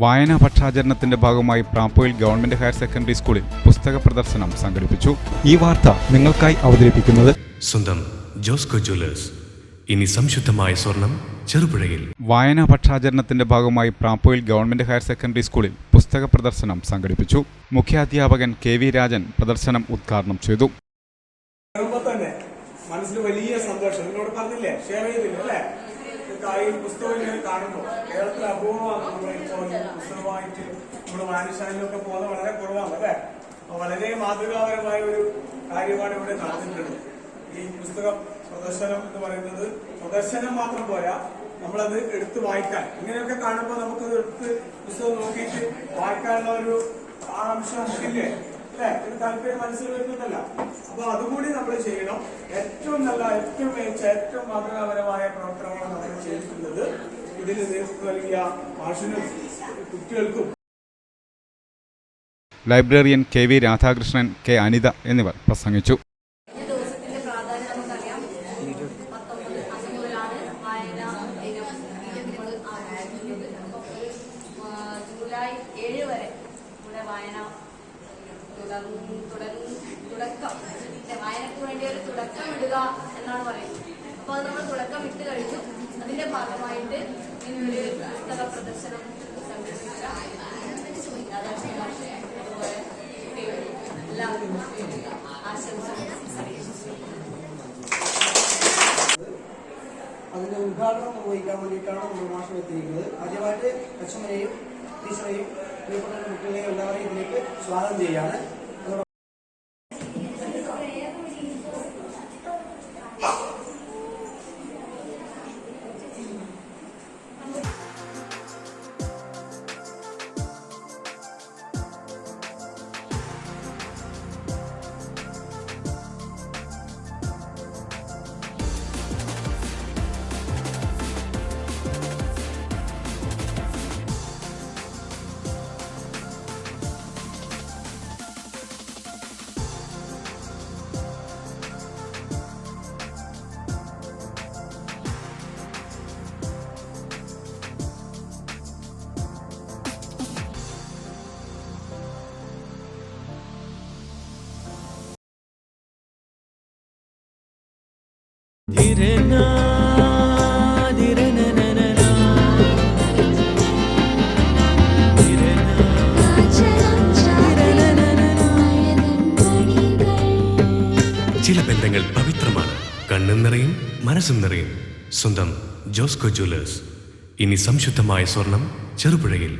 വായനാ പക്ഷാചരണത്തിന്റെ ഭാഗമായി പ്രാപ്പോയിൽ government higher secondary സ്കൂളിൽ പുസ്തക പ്രദർശനം സംഘടിപ്പിച്ചു. ഈ വാർത്ത നിങ്ങൾക്കായി അവതരിപ്പിക്കുന്നത് സ്വന്തം ജോസ്കോ ജ്വല്ലേഴ്സ്. ഇനി സംശുദ്ധമായ സ്വർണം ചെറുപുഴയിൽ. വായനാ പക്ഷാചരണത്തിന്റെ ഭാഗമായി പ്രാപ്പോയിൽ ഗവൺമെന്റ് ഹയർ സെക്കൻഡറി സ്കൂളിൽ പുസ്തക പ്രദർശനം സംഘടിപ്പിച്ചു. മുഖ്യാധ്യാപകൻ KV രാജൻ പ്രദർശനം ഉദ്ഘാടനം ചെയ്തു. മനസ്സിൽ വലിയ സന്തോഷം നിങ്ങളോട് പറഞ്ഞില്ലേ, ഷെയർ ചെയ്തില്ലേ അല്ലേ? പുസ്തകം ഇങ്ങനെ കാണുമ്പോൾ കേരളത്തിൽ അപൂർവമാണ് നമ്മളിപ്പോൾ പുസ്തകമായിട്ട് നമ്മുടെ വായനശാലയിലൊക്കെ പോകുന്നത് വളരെ കുറവാണ് അല്ലേ? വളരെ മാതൃകാപരമായ ഒരു കാര്യമാണ് ഇവിടെ നടന്നിട്ടുള്ളത്. ഈ പുസ്തക പ്രദർശനം എന്ന് പറയുന്നത് പ്രദർശനം മാത്രം പോരാ, നമ്മളത് എടുത്ത് വായിക്കാൻ, ഇങ്ങനെയൊക്കെ കാണുമ്പോൾ നമുക്കത് എടുത്ത് പുസ്തകം നോക്കിയിട്ട് വായിക്കാനുള്ള ഒരു ആകാംക്ഷ നമുക്കില്ലേ അല്ലെ? ഒരു താല്പര്യം മനസ്സിൽ വരുന്നതല്ല. അപ്പൊ അതുകൂടി നമ്മൾ ചെയ്യണം. ഏറ്റവും നല്ല, ഏറ്റവും മികച്ച, ഏറ്റവും മാതൃകാപരമായ പ്രവർത്തനമാണ് നമ്മൾ ചെയ്തിട്ടുള്ളത്. ഇതിന് നേതൃത്വം നൽകിയ മാഷിനും കുട്ടികൾക്കും. Librarian KV Radhakrishnan, K Anitha എന്നിവർ പ്രസംഗിച്ചു. ജൂലൈ 7 വരെ ഇവിടെ വായനക്ക് വേണ്ടി ഒരു തുടക്കം ഇടുക എന്നാണ് പറയുന്നത്. അപ്പൊ അത് നമ്മൾ തുടക്കം ഇട്ട് കഴിഞ്ഞു. അതിന്റെ ഭാഗമായിട്ട് ഇനി ഒരു പുസ്തക പ്രദർശനം സംഘടിപ്പിച്ച എല്ലാവരും ആശംസകൾ അറിയിച്ചു. അതിന്റെ ഉദ്ഘാടനം നിർവഹിക്കാൻ വേണ്ടിയിട്ടാണ് നമ്മൾ മാഷം എത്തിയിരിക്കുന്നത്. ആദ്യമായിട്ട് അച്ഛനെയും ടീച്ചറെയും പ്രിയപ്പെട്ട കുട്ടികളെയും എല്ലാവരെയും ഇതിലേക്ക് സ്വാഗതം ചെയ്യാണ്. ചില ബന്ധങ്ങൾ പവിത്രമാണ്. കണ്ണും നിറയും മനസ്സും നിറയും. സ്വന്തം ജോസ്കോ ജ്വല്ലേഴ്സ്. ഇനി സംശുദ്ധമായ സ്വർണം ചെറുപുഴയിൽ.